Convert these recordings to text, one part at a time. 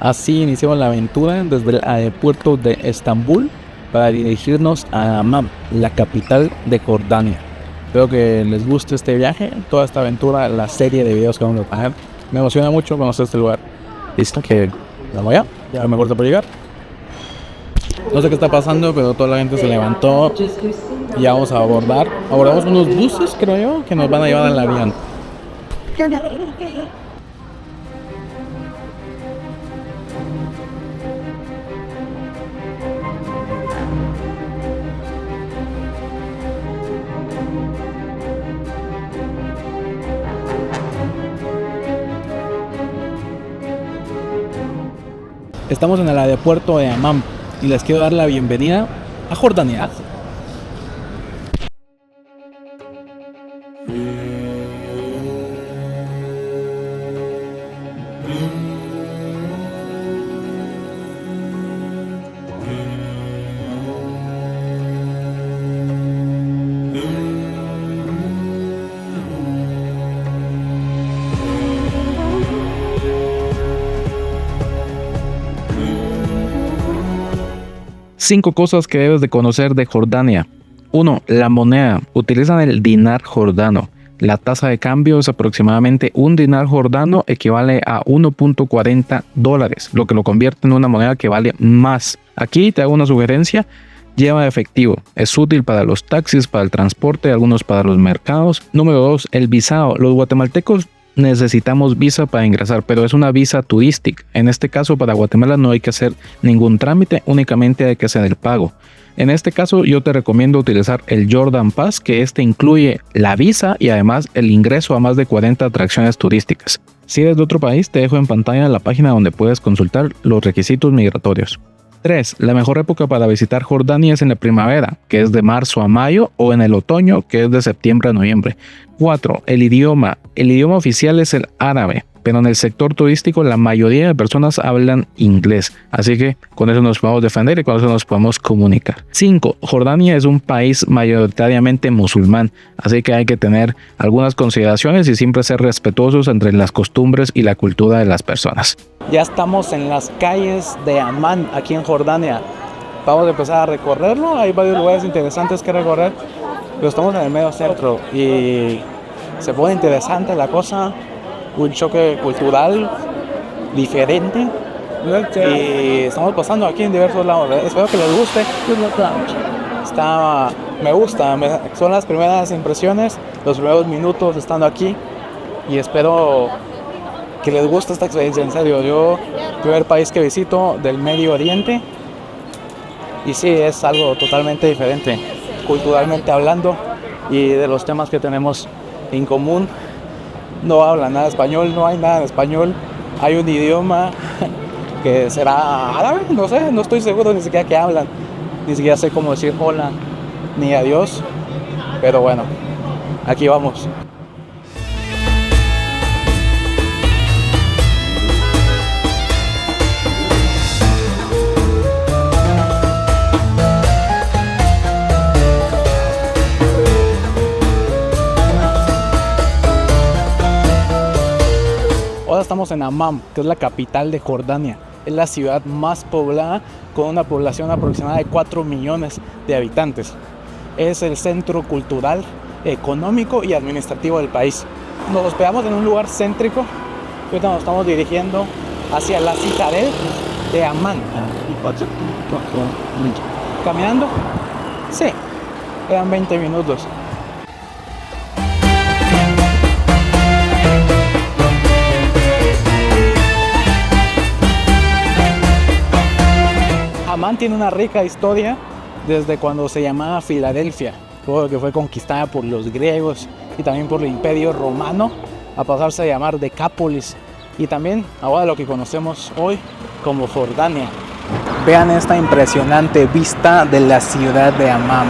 Así iniciamos la aventura desde el aeropuerto de Estambul para dirigirnos a Amman, la capital de Jordania. Espero que les guste este viaje, toda esta aventura, la serie de videos que vamos a tener. Me emociona mucho conocer este lugar. ¿Listo? Que vamos allá. Ya me corto por llegar. No sé qué está pasando, pero toda la gente se levantó. Y ya vamos a abordar. Abordamos unos buses, creo yo, que nos van a llevar al avión. Estamos en el aeropuerto de Amman y les quiero dar la bienvenida a Jordania. Cinco cosas que debes de conocer de Jordania. 1. La moneda. Utilizan el dinar jordano. La tasa de cambio es aproximadamente un dinar jordano equivale a $1.40, lo que lo convierte en una moneda que vale más. Aquí te hago una sugerencia. Lleva efectivo. Es útil para los taxis, para el transporte, algunos para los mercados. Número 2. El visado. Los guatemaltecos necesitamos visa para ingresar, pero es una visa turística. En este caso, para Guatemala no hay que hacer ningún trámite, únicamente hay que hacer el pago. En este caso, yo te recomiendo utilizar el Jordan Pass, que este incluye la visa y además el ingreso a más de 40 atracciones turísticas. Si eres de otro país, te dejo en pantalla la página donde puedes consultar los requisitos migratorios. 3. La mejor época para visitar Jordania es en la primavera, que es de marzo a mayo, o en el otoño, que es de septiembre a noviembre. 4. El idioma. El idioma oficial es el árabe, pero en el sector turístico la mayoría de personas hablan inglés, así que con eso nos podemos defender y con eso nos podemos comunicar. 5. Jordania es un país mayoritariamente musulmán, así que hay que tener algunas consideraciones y siempre ser respetuosos entre las costumbres y la cultura de las personas. Ya estamos en las calles de Amman, aquí en Jordania. Vamos a empezar a recorrerlo, hay varios lugares interesantes que recorrer, pero estamos en el medio centro y se pone interesante la cosa. Un choque cultural diferente y estamos pasando aquí en diversos lados. Espero que les guste. Me gusta, son las primeras impresiones, los primeros minutos estando aquí y espero que les guste esta experiencia. En serio, yo primer país que visito del Medio Oriente y sí, es algo totalmente diferente culturalmente hablando y de los temas que tenemos en común. No hablan nada español, no hay nada en español. Hay un idioma que será árabe, no sé, no estoy seguro ni siquiera qué hablan. Ni siquiera sé cómo decir hola ni adiós. Pero bueno, aquí vamos. Ahora estamos en Amman, que es la capital de Jordania. Es la ciudad más poblada, con una población aproximada de 4 millones de habitantes. Es el centro cultural, económico y administrativo del país. Nos hospedamos en un lugar céntrico. Ahorita nos estamos dirigiendo hacia la citadel de Amman. ¿Caminando? Sí, quedan 20 minutos. Amman tiene una rica historia desde cuando se llamaba Filadelfia, luego que fue conquistada por los griegos y también por el Imperio Romano, a pasarse a llamar Decápolis y también ahora lo que conocemos hoy como Jordania. Vean esta impresionante vista de la ciudad de Amman.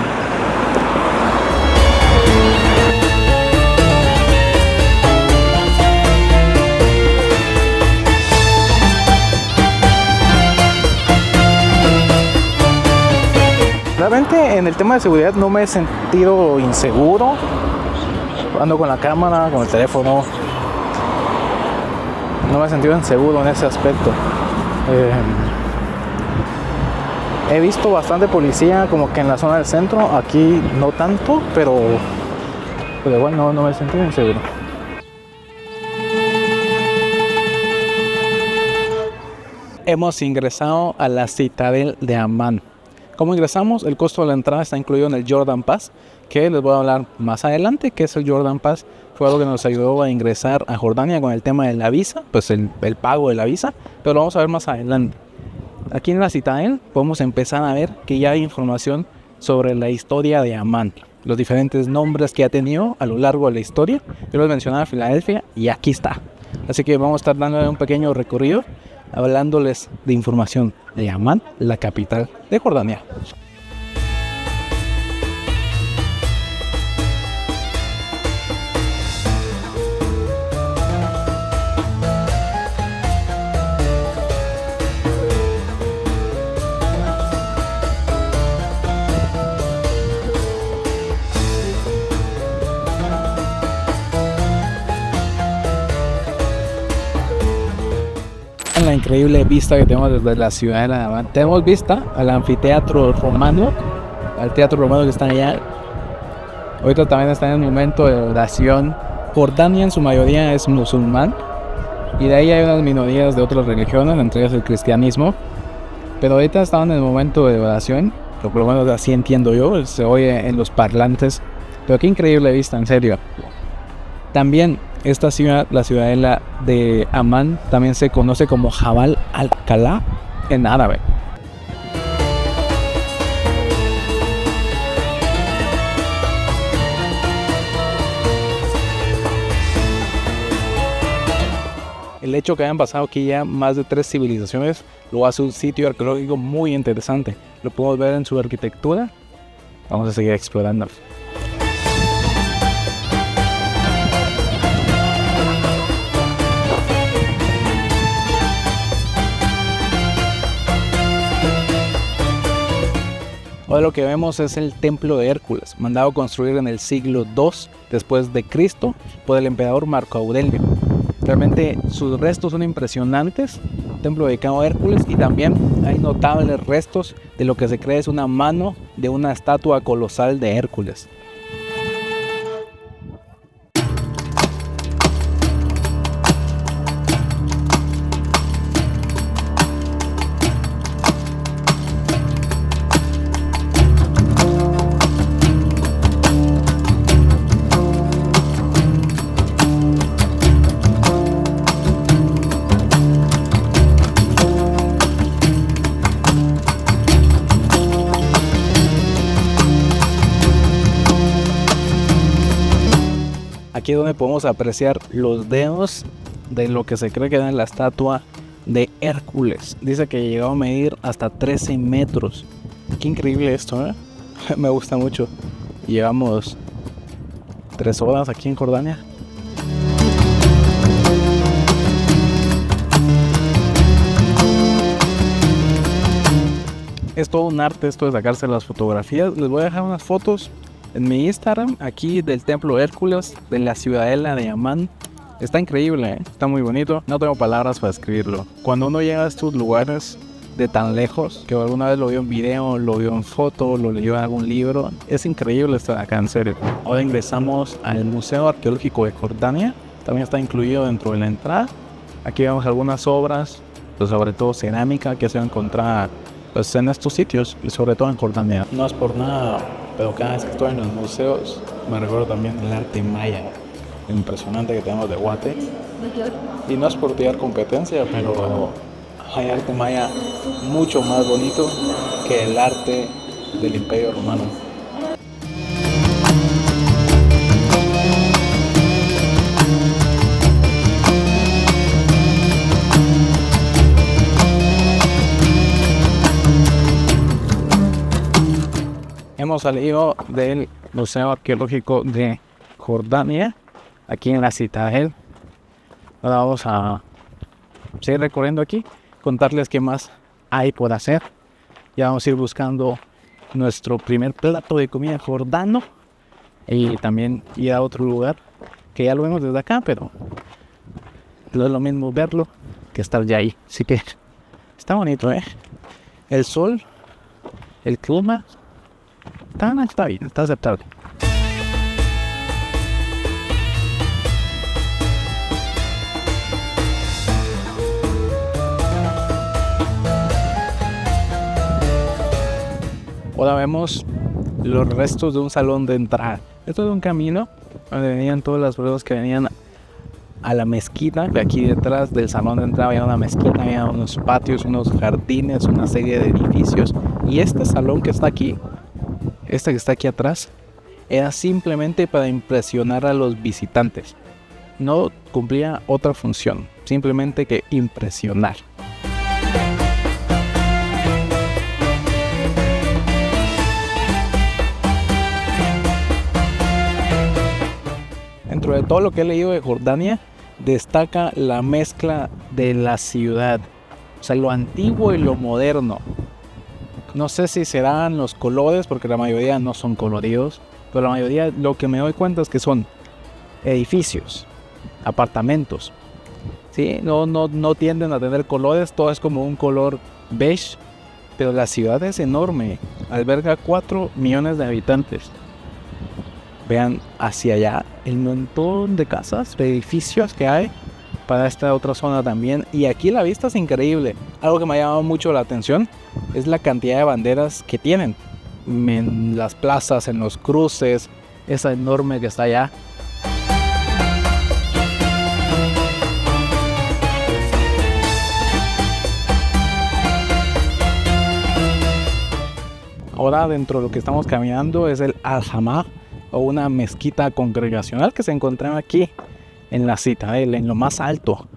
Realmente en el tema de seguridad no me he sentido inseguro. Ando con la cámara, con el teléfono. No me he sentido inseguro en ese aspecto. Eh, He visto bastante policía como que en la zona del centro, aquí no tanto, pero igual no me sentí bien seguro. Hemos ingresado a la Citadel de Amán. ¿Cómo ingresamos? El costo de la entrada está incluido en el Jordan Pass, que les voy a hablar más adelante, que es el Jordan Pass. Fue algo que nos ayudó a ingresar a Jordania con el tema de la visa, pues el pago de la visa, pero lo vamos a ver más adelante. Aquí en la Citadel podemos empezar a ver que ya hay información sobre la historia de Amán, los diferentes nombres que ha tenido a lo largo de la historia. Yo les mencionaba Filadelfia y aquí está. Así que vamos a estar dándole un pequeño recorrido hablándoles de información de Amán, la capital de Jordania. La increíble vista que tenemos desde la ciudad de Amán. Tenemos vista al anfiteatro romano, al teatro romano que está allá. Ahorita también está en el momento de oración. Jordania en su mayoría es musulmán y de ahí hay unas minorías de otras religiones, entre ellas el cristianismo. Pero ahorita estaban en el momento de oración, por lo menos así entiendo yo, se oye en los parlantes. Pero qué increíble vista, en serio. También esta ciudad, la ciudadela de Amán, también se conoce como Jabal al-Kalá en árabe. El hecho que hayan pasado aquí ya más de 3 civilizaciones lo hace un sitio arqueológico muy interesante. Lo podemos ver en su arquitectura. Vamos a seguir explorando. Ahora lo que vemos es el templo de Hércules, mandado construir en el siglo II después de Cristo por el emperador Marco Aurelio. Realmente sus restos son impresionantes, templo dedicado a Hércules, y también hay notables restos de lo que se cree es una mano de una estatua colosal de Hércules. Aquí es donde podemos apreciar los dedos de lo que se cree que era la estatua de Hércules. Dice que llegó a medir hasta 13 metros. Qué increíble esto, ¿eh? Me gusta mucho. Llevamos 3 horas aquí en Jordania. Es todo un arte esto de sacarse las fotografías. Les voy a dejar unas fotos en mi Instagram, aquí del templo Hércules, de la ciudadela de Amán. Está increíble, ¿eh? Está muy bonito. No tengo palabras para escribirlo. Cuando uno llega a estos lugares de tan lejos, que alguna vez lo vio en video, lo vio en foto, lo leyó en algún libro, es increíble estar acá, en serio. Ahora ingresamos al Museo Arqueológico de Jordania. También está incluido dentro de la entrada. Aquí vemos algunas obras, pues sobre todo cerámica, que se va a encontrar pues, en estos sitios, y sobre todo en Jordania. No es por nada, pero cada vez que estoy en los museos me recuerdo también el arte maya impresionante que tenemos de Guate. Y no es por tirar competencia, pero hay arte maya mucho más bonito que el arte del Imperio Romano. Hemos salido del Museo Arqueológico de Jordania, aquí en la Citadel. Ahora vamos a seguir recorriendo aquí, contarles qué más hay por hacer. Ya vamos a ir buscando nuestro primer plato de comida jordano y también ir a otro lugar que ya lo vemos desde acá, pero no es lo mismo verlo que estar ya ahí. Así que Está bonito, el sol, el clima, está bien, está aceptable. Ahora vemos los restos de un salón de entrada. Esto es un camino donde venían todas las personas que venían a la mezquita. Aquí detrás del salón de entrada había una mezquita, había unos patios, unos jardines, una serie de edificios. Y este salón que está aquí, este que está aquí atrás, era simplemente para impresionar a los visitantes. No cumplía otra función, simplemente que impresionar. Dentro de todo lo que he leído de Jordania, destaca la mezcla de la ciudad, o sea, lo antiguo y lo moderno. No sé si serán los colores, porque la mayoría no son coloridos, pero la mayoría, lo que me doy cuenta es que son edificios, apartamentos, ¿sí? No tienden a tener colores, todo es como un color beige, pero la ciudad es enorme, alberga 4 millones de habitantes. Vean hacia allá el montón de casas, de edificios que hay para esta otra zona también. Y aquí la vista es increíble. Algo que me ha llamado mucho la atención es la cantidad de banderas que tienen en las plazas, en los cruces, esa enorme que está allá. Ahora dentro de lo que estamos caminando es el Al-Hamma, o una mezquita congregacional que se encontraba aquí en la Citadel, en lo más alto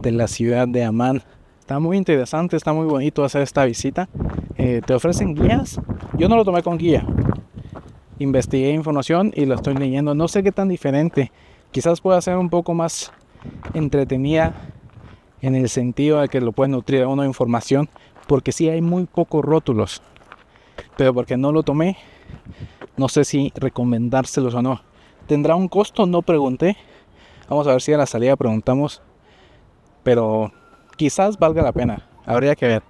de la ciudad de Amán. Está muy interesante, está muy bonito hacer esta visita. Te ofrecen guías. Yo no lo tomé con guía. Investigué información y lo estoy leyendo. No sé qué tan diferente. Quizás pueda ser un poco más entretenida en el sentido de que lo puede nutrir a uno de información, porque sí hay muy pocos rótulos. Pero porque no lo tomé, no sé si recomendárselos o no. ¿Tendrá un costo? No pregunté. Vamos a ver si a la salida preguntamos. Pero quizás valga la pena. Habría que ver.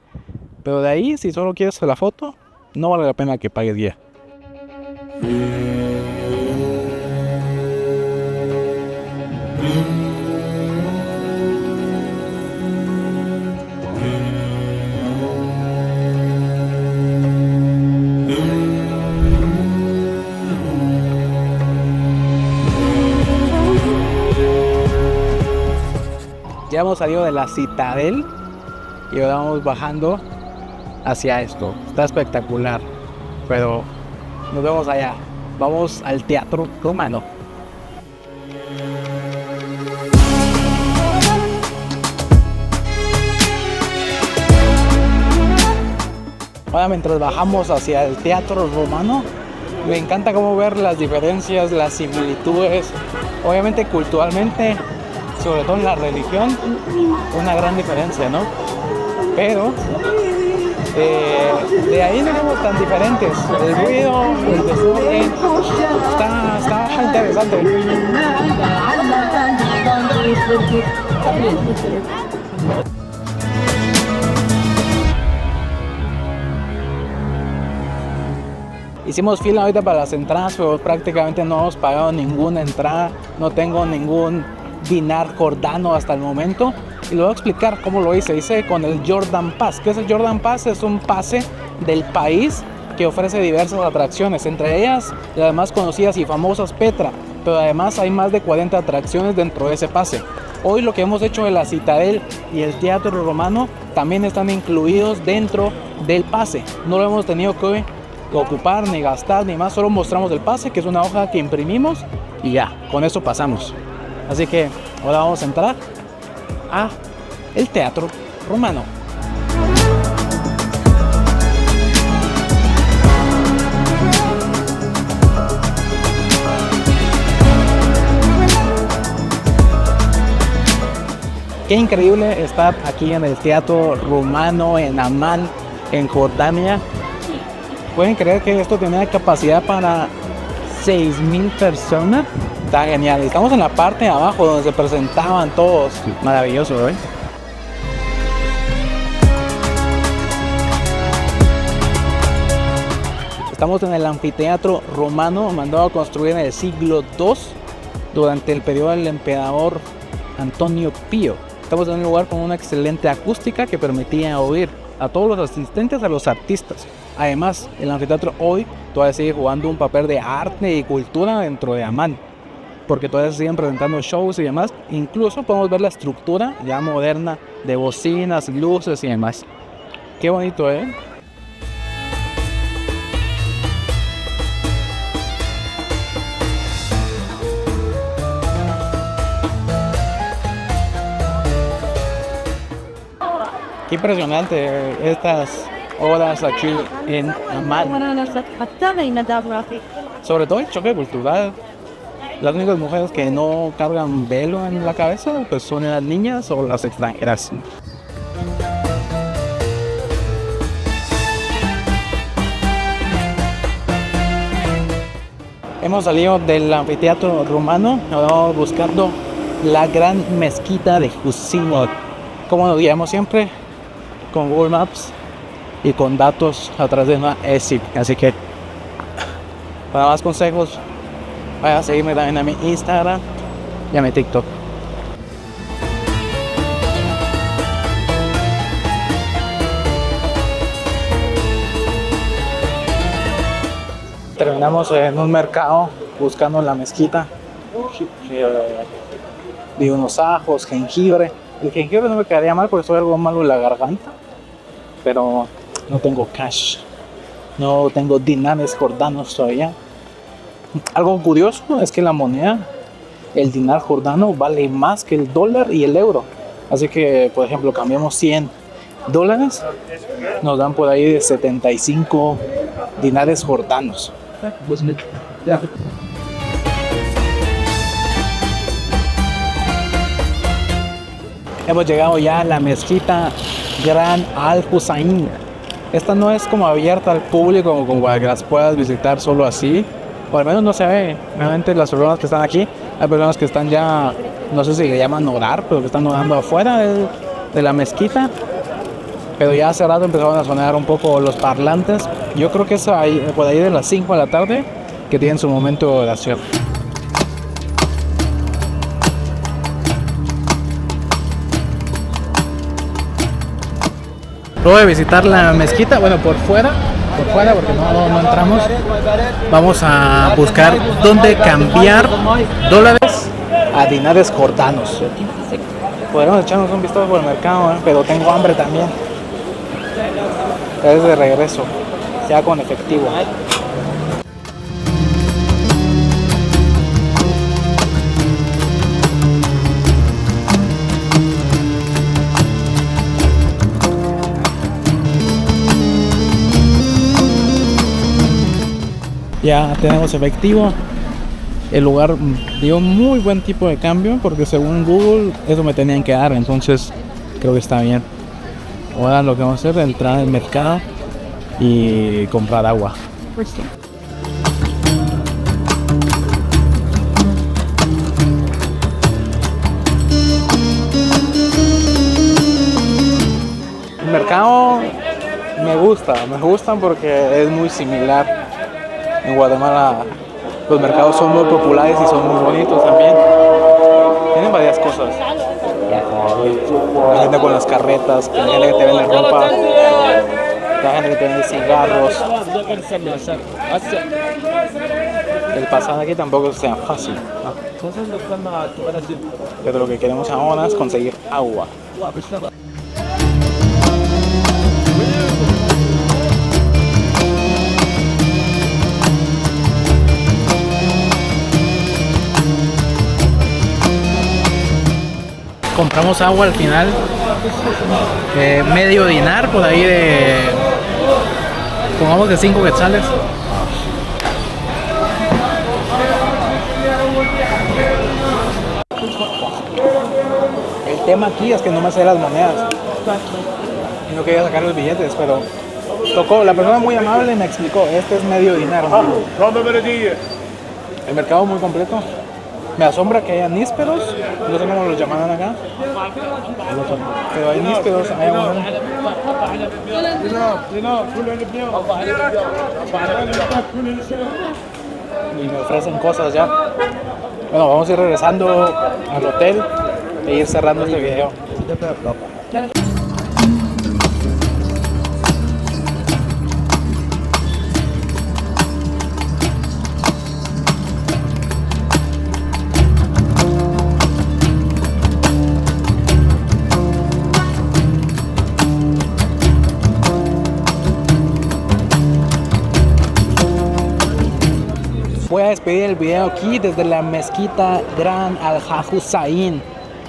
Pero de ahí, si solo quieres la foto, no vale la pena que pagues guía. Ya hemos salido de la Citadel y ahora vamos bajando hacia esto. Está espectacular, pero nos vemos allá. Vamos al Teatro Romano. Ahora, mientras bajamos hacia el Teatro Romano, me encanta cómo ver las diferencias, las similitudes. Obviamente culturalmente, sobre todo en la religión, una gran diferencia, ¿no? Pero de ahí no somos tan diferentes. El ruido, el desorden, está interesante. Hicimos fila ahorita para las entradas, pero prácticamente no hemos pagado ninguna entrada. No tengo ningún dinar jordano hasta el momento. Y le voy a explicar cómo lo hice. Hice con el Jordan Pass. ¿Qué es el Jordan Pass? Es un pase del país que ofrece diversas atracciones. Entre ellas, las más conocidas y famosas, Petra. Pero además hay más de 40 atracciones dentro de ese pase. Hoy lo que hemos hecho de la Citadel y el Teatro Romano también están incluidos dentro del pase. No lo hemos tenido que ocupar, ni gastar, ni más. Solo mostramos el pase, que es una hoja que imprimimos, y ya, con eso pasamos. Así que ahora vamos a entrar a el Teatro Romano. Qué increíble estar aquí en el Teatro Romano en Amán, en Jordania. ¿Pueden creer que esto tenía capacidad para 6,000 personas? Está genial. Estamos en la parte de abajo donde se presentaban todos. Maravilloso, ¿eh? Estamos en el anfiteatro romano, mandado a construir en el siglo II, durante el periodo del emperador Antonio Pío. Estamos en un lugar con una excelente acústica que permitía oír a todos los asistentes, a los artistas. Además, el anfiteatro hoy todavía sigue jugando un papel de arte y cultura dentro de Amán, porque todavía se siguen presentando shows y demás. Incluso podemos ver la estructura ya moderna de bocinas, luces y demás. Qué bonito, ¿eh? Qué impresionante estas obras aquí en Amán. Sobre todo el choque cultural. Las únicas mujeres que no cargan velo en la cabeza pues son las niñas o las extranjeras. Hemos salido del anfiteatro romano, ahora vamos buscando la gran mezquita de Hussein. Como nos guiamos siempre, con Google Maps y con datos a través de una eSIM. Así que para más consejos, vaya a seguirme también a mi Instagram y a mi TikTok. Terminamos en un mercado buscando la mezquita. Vi unos ajos, jengibre. El jengibre no me quedaría mal porque soy algo malo en la garganta, pero no tengo cash, no tengo dinares jordanos todavía. Algo curioso es que la moneda, el dinar jordano, vale más que el dólar y el euro. Así que, por ejemplo, cambiamos $100, nos dan por ahí de 75 dinares jordanos. Hemos llegado ya a la mezquita Gran Al-Hussein. Esta no es como abierta al público, como para que las puedas visitar solo así, o al menos no se ve. Realmente las personas que están aquí, hay personas que están ya, no sé si le llaman orar, pero que están orando afuera de la mezquita. Pero ya hace rato empezaron a sonar un poco los parlantes. Yo creo que es ahí, por ahí de las 5 de la tarde que tienen su momento de oración. Luego de visitar la mezquita, bueno, por fuera porque no entramos, vamos a buscar dónde cambiar dólares a dinares jordanos. Podríamos echarnos un vistazo por el mercado, pero tengo hambre también. Es de regreso, ya con efectivo. Ya tenemos efectivo. El lugar dio muy buen tipo de cambio porque según Google eso me tenían que dar, entonces creo que está bien. Ahora lo que vamos a hacer es entrar al mercado y comprar agua. El mercado me gusta porque es muy similar. En Guatemala los mercados son muy populares y son muy bonitos también. Tienen varias cosas. La gente con las carretas, la gente que te vende ropa, la gente que te vende cigarros. El pasar aquí tampoco sea fácil, ¿no? Pero lo que queremos ahora es conseguir agua. Compramos agua al final, medio dinar, por ahí pongamos de 5 quetzales. El tema aquí es que no me sé las monedas. No quería sacar los billetes, pero tocó. La persona muy amable me explicó, este es medio dinar. El mercado muy completo. Me asombra que haya nísperos, no sé cómo los llaman acá, pero hay nísperos, hay un... y me ofrecen cosas ya. Bueno, vamos a ir regresando al hotel e ir cerrando este video. Voy a despedir el video aquí desde la mezquita Gran Al-Hussein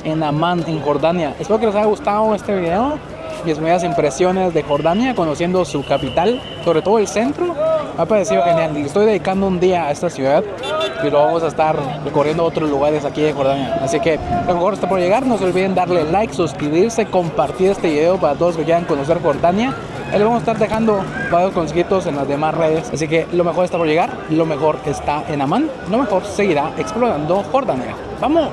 en Amán, en Jordania. Espero que les haya gustado este video y mis primeras impresiones de Jordania, conociendo su capital, sobre todo el centro. Me ha parecido genial. Le estoy dedicando un día a esta ciudad y luego vamos a estar recorriendo otros lugares aquí de Jordania. Así que lo mejor está por llegar. No se olviden darle like, suscribirse, compartir este video para todos que quieran conocer Jordania. Ahí le vamos a estar dejando varios consejitos en las demás redes. Así que lo mejor está por llegar, lo mejor está en Amán, lo mejor seguirá explorando Jordania. ¡Vamos!